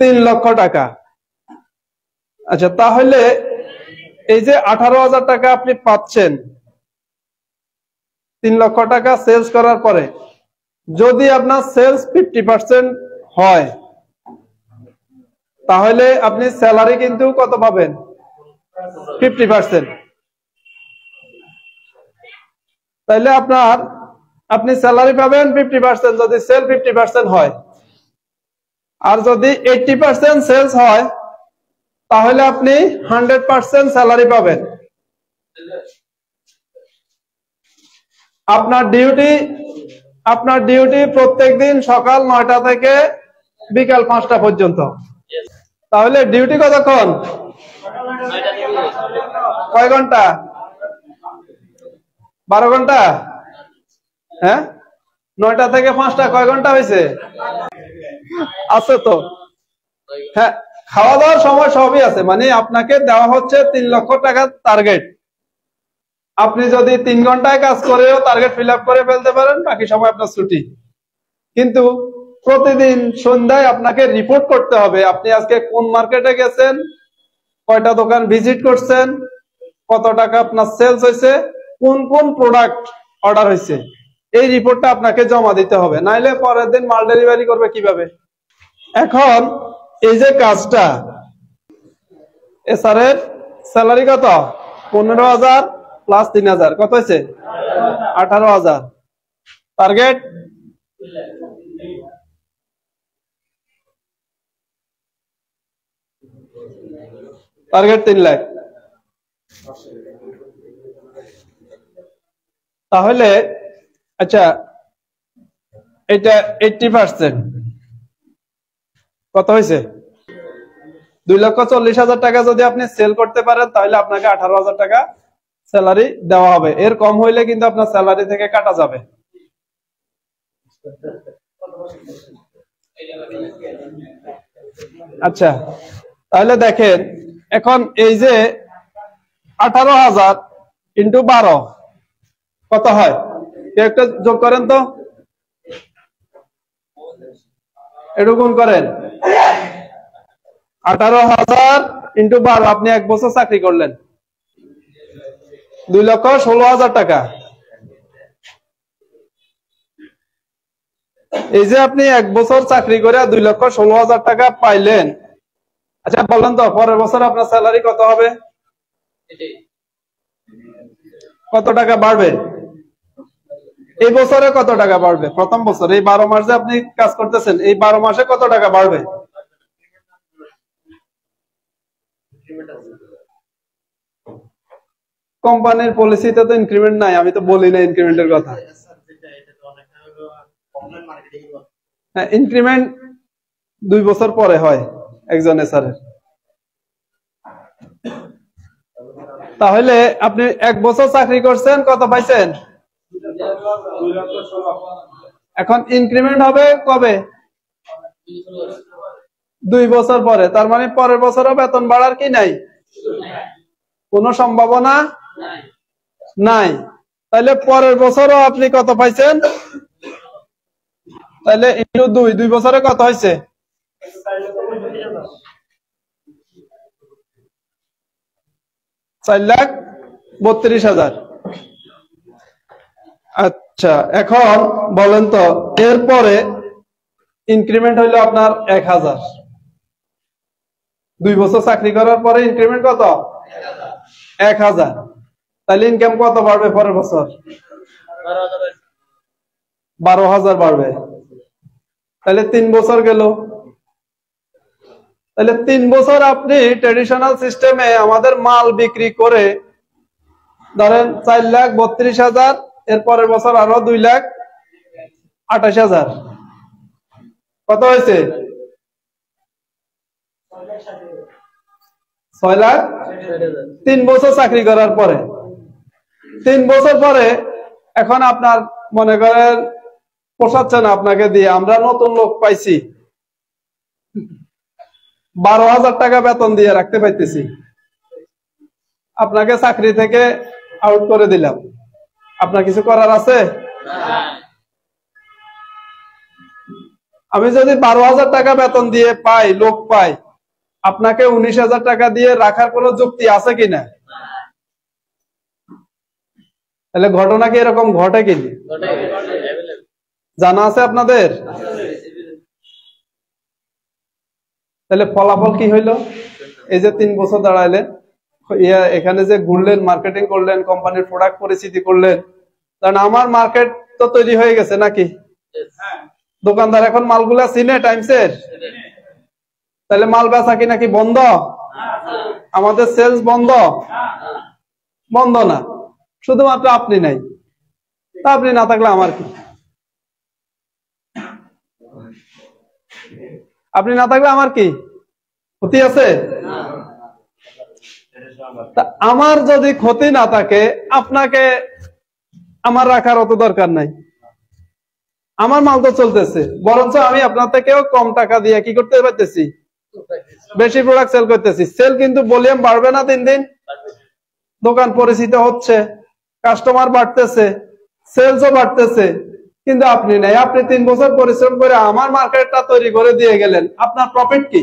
3 লক্ষ টাকা। আচ্ছা, তাহলে এই যে 18,000 টাকা আপনি পাচ্ছেন 3 লক্ষ টাকা সেলস করার পরে, যদি আপনার সেলস 50% হয় তাহলে আপনি স্যালারি কিন্তু কত পাবেন? 50%। তাহলে আপনি স্যালারি পাবেন 50% যদি সেল 50% হয়। আর যদি 80% সেলস হয় তাহলে আপনি 100% স্যালারি পাবেন। আপনার ডিউটি প্রত্যেকদিন সকাল 9টা থেকে বিকাল 5টা পর্যন্ত। তাহলে ডিউটি কতক্ষণ? কয় ঘন্টা? 12 ঘন্টা। হ্যাঁ, 9টা থেকে 5টা কয় ঘন্টা হয়েছে? আছে তো। হ্যাঁ, খাওয়া দাওয়ার সময় সবই আছে। মানে আপনাকে দেওয়া হচ্ছে 3 লক্ষ টাকার টার্গেট। আপনি যদি 3 ঘন্টায় কাজ করেও টার্গেট ফিল আপ করে ফেলতে পারেন, বাকি সময় আপনার ছুটি। কিন্তু প্রতিদিন সন্ধ্যায় আপনাকে রিপোর্ট করতে হবে আপনি আজকে কোন মার্কেটে গেছেন, কয়টা দোকান ভিজিট করছেন, কত টাকা আপনার সেলস হয়েছে, কোন কোন প্রোডাক্ট অর্ডার হয়েছে, এই রিপোর্টটা আপনাকে জমা দিতে হবে। নাইলে পরের দিন মাল ডেলিভারি করবে কিভাবে? এখন এই যে কাজটা, এসআর এর স্যালারি কত? 15,000 প্লাস 3,000 কত হয়েছে? 18,000। Target target 3 lakh. তাহলে আচ্ছা, এটা 80% কত হয়েছে? 2,40,000 টাকা যদি আপনি সেল করতে পারেন তাহলে আপনাকে 18,000 টাকা স্যালারি দেওয়া হবে। এর কম হইলে কিন্তু আপনার স্যালারি থেকে কাটা যাবে। আচ্ছা, তাহলে দেখেন এখন এই যে 18,000 ইন্টু 12 কত হয়? একটা যোগ করেন তো, এরকম করেন। 18,000 ইন্টু 12, আপনি 1 বছর চাকরি করলেন, 2,16,000 টাকা। এই যে আপনি 1 বছর চাকরি করে 2,16,000 টাকা পাইলেন। আচ্ছা বলেন তো পরের বছর আপনার স্যালারি কত হবে? কত টাকা বাড়বে? এই বছরে কত টাকা বাড়বে? প্রথম বছর এই 12 মাস যে আপনি কাজ করতেছেন, এই 12 মাসে কত টাকা বাড়বে? কোম্পানির পলিসিতে তো ইনক্রিমেন্ট নাই, আমি তো বলি না ইনক্রিমেন্টের কথা। হ্যাঁ, ইনক্রিমেন্ট 2 বছর পরে হয় একজন এসআরের। তাহলে আপনি 1 বছর চাকরি করছেন, কত পাইছেন? এখন ইনক্রিমেন্ট হবে কবে? 2 বছর পরে। তার মানে পরের বছরও বেতন বাড়ার কি নাই? কোনো সম্ভাবনা নাই। তাহলে পরের বছরও আপনি কত পাইছেন? তাহলে ইন্টু 2 বছরে কত হয়েছে? 4,32,000। আচ্ছা, এখন বলেন তো এরপরে ইনক্রিমেন্ট হইলো আপনার 1,000। 2 বছর চাকরি করার পরে ইনক্রিমেন্ট কত? 1,000। তাহলে ইনকাম কত বাড়বে পরের বছর? 12,000 বাড়বে। তাহলে 3 বছর গেল। তাহলে 3 বছর আপনি ট্রেডিশনাল সিস্টেমে আমাদের মাল বিক্রি করে ধরেন 4,32,000, এর পরের বছর আরো 2,28,000 কত হয়েছে? 6 লাখ। 3 বছর চাকরি করার পরে, 3 বছর পরে এখন আপনার মনে করেন পোষাচ্ছে না আপনাকে দিয়ে, আমরা নতুন লোক পাইছি, 12,000 টাকা বেতন দিয়ে রাখতে পাইতেছি, আপনাকে চাকরি থেকে আউট করে দিলাম। আপনার কিছু করার আছে? আমি যদি 12,000 টাকা বেতন দিয়ে পাই, লোক পাই, আপনাকে 19,000 টাকা দিয়ে রাখার কোনো যুক্তি আছে কিনা? তাহলে ঘটনা কি এরকম ঘটে কিনা জানা আছে আপনাদের? তাহলে ফলাফল কি হইলো? এই যে 3 বছর দাঁড়াইলেন, এখানে যে ঘুরলেন, মার্কেটিং করলেন, কোম্পানির প্রোডাক্ট পরিচিতি করলেন, কারণ আমার মার্কেট তো তৈরি হয়ে গেছে নাকি? দোকানদার এখন মালগুলা চিনে টাইমসের, তাহলে মাল বেচা কি নাকি বন্ধ? আমাদের সেলস বন্ধ? বন্ধ না, শুধুমাত্র আপনি নাই। তা আপনি না থাকলে আমার কি? আপনি না থাকলে আমার কি ক্ষতি আছে? তা আমার যদি ক্ষতি না থাকে, আপনাকে আমার রাখার অত দরকার নাই। আমার মাল তো চলতেছে, বরঞ্চ আমি আপনার থেকেও কম টাকা দিয়ে কি করতে পারতেছি? বেশি প্রোডাক্ট সেল করতেছি। সেল কিন্তু ভলিউম বাড়বে না দিন দিন? দোকান পরিচিত হচ্ছে, কাস্টমার বাড়তেছে, সেলসও বাড়তেছে, কিন্তু আপনি নাই। আপনি 3 বছর পরিশ্রম করে আমার মার্কেটটা তৈরি করে দিয়ে গেলেন, আপনার প্রফিট কি?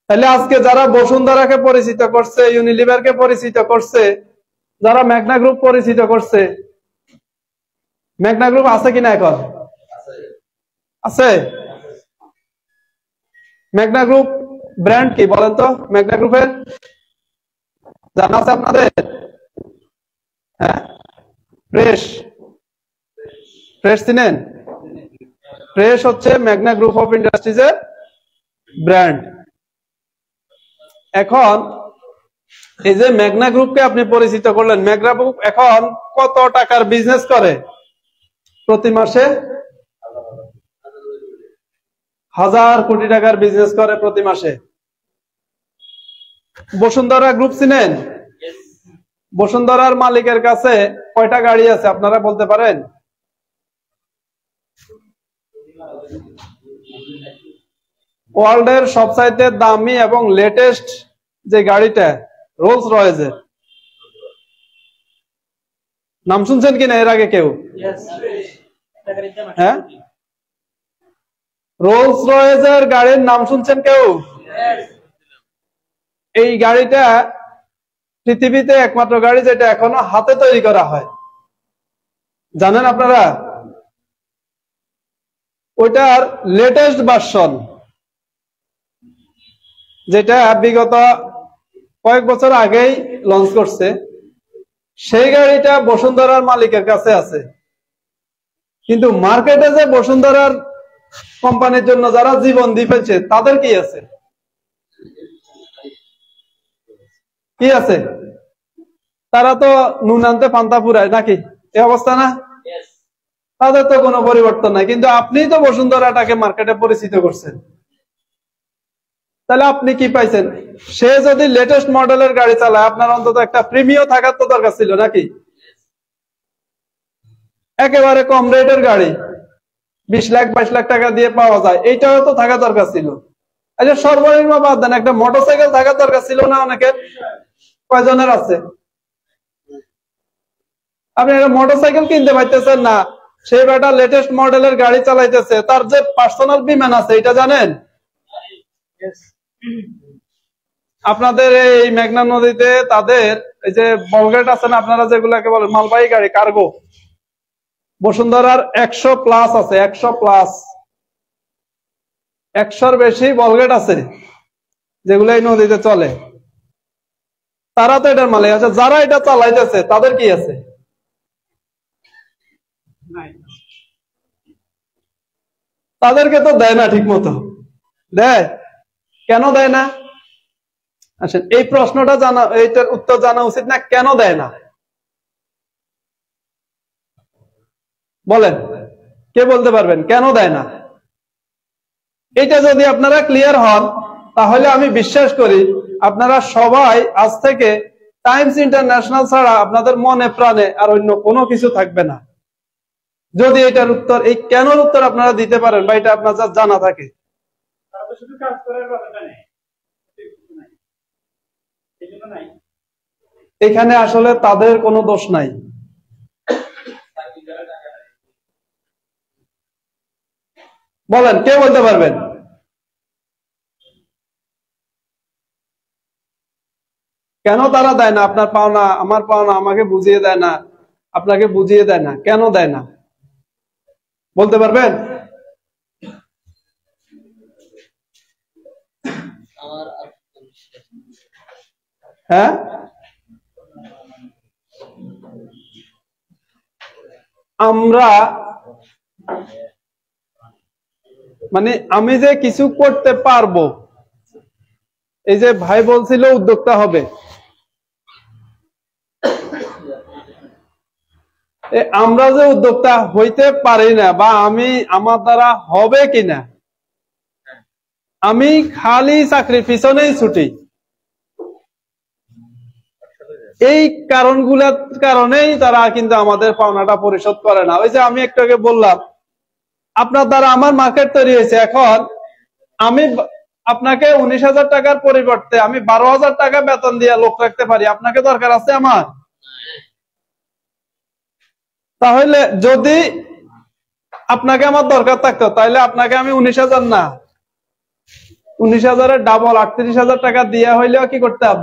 তাহলে আজকে যারা বসুন্ধরাকে পরিচিত করছে, ইউনিলিভারকে পরিচিত করছে, যারা মেঘনা গ্রুপ পরিচিত করছে, মেঘনা গ্রুপ আছে কিনা এখন? আছে। মেঘনা গ্রুপ ব্র্যান্ড কি বলেন তো? মেঘনা গ্রুপের জানা আছে আপনাদের? হ্যাঁ, ফ্রেশ। ফ্রেশ চিনেন? ফ্রেশ হচ্ছে মেঘনা গ্রুপ অফ ইন্ডাস্ট্রিজের ব্র্যান্ড। এখন এই যে মেঘনা গ্রুপকে আপনি পরিচিত করলেন, মেঘনা গ্রুপ এখন কত টাকার বিজনেস করে প্রতি মাসে? 1000 কোটি টাকার বিজনেস করে প্রতি মাসে। বসুন্ধরা গ্রুপ চিনেন? বসুন্ধরার মালিকের কাছে কয়টা গাড়ি আছে আপনারা বলতে পারেন? ওয়ার্ল্ডের সবচাইতে দামি এবং লেটেস্ট যে গাড়িটা, রোলস রয়েজের নাম শুনছেন কিনা এর আগে কেউ? হ্যাঁ, রোলস রয়েজের গাড়ির নাম শুনছেন কেউ? এই গাড়িটা পৃথিবীতে একমাত্র গাড়ি যেটা এখনো হাতে তৈরি করা হয়, জানেন আপনারা? ওইটার লেটেস্ট ভার্সন, যেটা বিগত কয়েক বছর আগেই লঞ্চ করছে, সেই গাড়িটা বসুন্ধরার মালিকের কাছে আছে। কিন্তু মার্কেটে যে বসুন্ধরার কোম্পানির জন্য যারা জীবন দিয়ে ফেলছে, তাদের কি আছে? কি আছে? তারা তো নুন আনতে পান্তা ফুরায় নাকি, এই অবস্থা না? তাদের তো কোনো পরিবর্তন নাই, কিন্তু আপনি তো বসুন্ধরাটাকে মার্কেটে পরিচিত করছেন। তাহলে আপনি কি পাইছেন? সে যদি লেটেস্ট মডেলের গাড়ি চালায়, আপনার অন্তত একটা প্রিমিয়াম থাকার তো দরকার ছিল নাকি? একেবারে কম রেটের গাড়ি 20 লাখ 22 লাখ টাকা দিয়ে পাওয়া যায়, এইটাও তো থাকা দরকার ছিল। আচ্ছা সর্বনিম্ন বাদ দেন, একটা মোটরসাইকেল থাকার দরকার ছিল না অনেকের? কয়জনের আছে? আপনি একটা মোটরসাইকেল কিনতে পাইতেছেন না, সেই বেটা লেটেস্ট মডেলের গাড়ি চালাইতেছে, তার যে পার্সোনাল বিমান আছে এটা জানেন? আপনাদের এই মেঘনা নদীতে তাদের এই যে বলগেট আছে না, আপনারা যেগুলাকে বলেন মালবাহী গাড়ি, কার্গো, বসুন্ধরার 100+ আছে, 100+, 100-র বেশি বলগেট আছে যেগুলো এই নদীতে চলে। তারা তো এটার মালিক আছে। যারা এটা চালাইতেছে তাদের কি আছে? তাদেরকে তো দেয় না ঠিক মতো। দেয়? কেন দেয় না? আসেন এই প্রশ্নটা জানা, এইটার উত্তর জানা উচিত না, কেন দেয় না বলেন? কে বলতে পারবেন কেন দেয় না? এটা যদি আপনারা ক্লিয়ার হন, তাহলে আমি বিশ্বাস করি আপনারা সবাই আজ থেকে টাইমস ইন্টারন্যাশনাল ছাড়া আপনাদের মনে প্রাণে আর অন্য কোনো কিছু থাকবে না, যদি এটার উত্তর, এই কেনর উত্তর আপনারা দিতে পারেন বা এটা আপনার যা জানা থাকে। এখানে আসলে তাদের কোনো দোষ নাই। বলেন, কে বলতে পারবেন? কেন তারা দেয় না? আপনার পাওনা, আমার পাওনা আমাকে বুঝিয়ে দেয় না, আপনাকে বুঝিয়ে দেয় না, কেন দেয় না বলতে পারবেন? হ্যাঁ, আমরা মানে আমি যে কিছু করতে পারবো, এই যে ভাই বলছিল উদ্যোক্তা হবে, আমরা যে উদ্যোক্তা হইতে পারি না বা আমি আমার দ্বারা হবে কিনা, আমি খালি চাকরির পিছনেই ছুটি। এই কারণগুলোর কারণেই তারা কিন্তু আমাদের পাওনাটা পরিশোধ করে না। ওই যে আমি একটু আগে বললাম, আপনার দ্বারা আমার মার্কেট তৈরি হয়েছে, এখন আমি আপনাকে 19,000 টাকার পরিবর্তে আমি 12,000 টাকা বেতন দিয়ে লোক রাখতে পারি, আপনাকে দরকার আছে আমার? তাহলে যদি আপনাকে আমার দরকার থাকতো, তাহলে আপনাকে আমি 19,000 না, 19,000-এর ডাবল 38,000 টাকা দিয়ে হইলেও কি করতাম?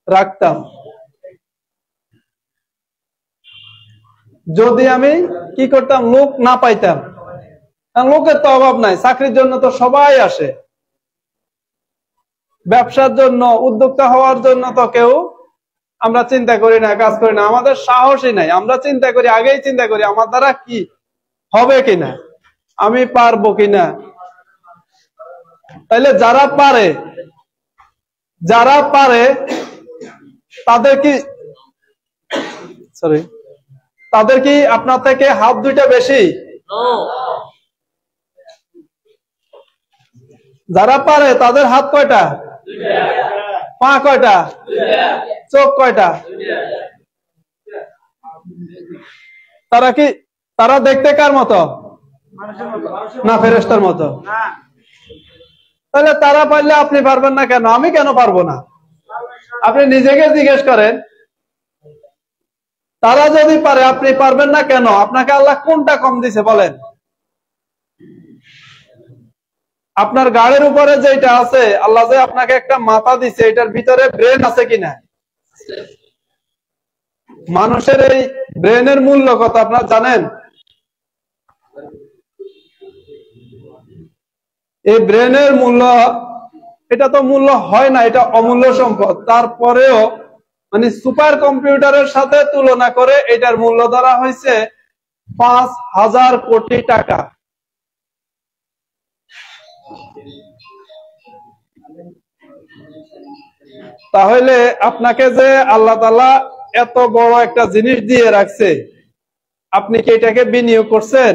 রাখতাম। যদি আমি কি করতাম? লোক না পাইতাম। লোকের তো অভাব নাই, চাকরির জন্য তো সবাই আসে, ব্যবসার জন্য, উদ্যোক্তা হওয়ার জন্য তো কেউ আমরা চিন্তা করি না, কাজ করি না, আমাদের সাহসই নাই। আমরা চিন্তা করি, আগেই চিন্তা করি আমার দ্বারা কি হবে কিনা, আমি পারবো কিনা। তাইলে যারা পারে তাদের কি তাদের কি আপনার থেকে হাত দুইটা বেশি? যারা পারে তাদের হাত কয়টা? পা কয়টা? চোখ কয়টা? তারা দেখতে কার মতো? না ফেরেশতার মতো? তাহলে তারা পারলে আপনি পারবেন না কেন? আমি কেন পারবো না? আপনি নিজেকে জিজ্ঞেস করেন, তারা যদি পারে আপনি পারবেন না কেন? আপনাকে আল্লাহ কোনটা কম দিছে বলেন? আপনার গাড়ির উপরে যেটা আছে, আল্লাহ যে আপনাকে একটা মাথা দিছে, এটার ভিতরে ব্রেন আছে কিনা? মানুষের এই ব্রেনের মূল্য কত আপনারা জানেন? এই ব্রেনের মূল্য, এটা তো মূল্য হয় না, এটা অমূল্য সম্পদ। তারপরেও মানে সুপার কম্পিউটারের সাথে তুলনা করে এটার মূল্য ধরা হয়েছে 5,000 কোটি টাকা। তাহলে আপনাকে যে আল্লাহ তাআলা এত বড় একটা জিনিস দিয়ে রাখছে, আপনি কি এটাকে বিনিয়োগ করছেন?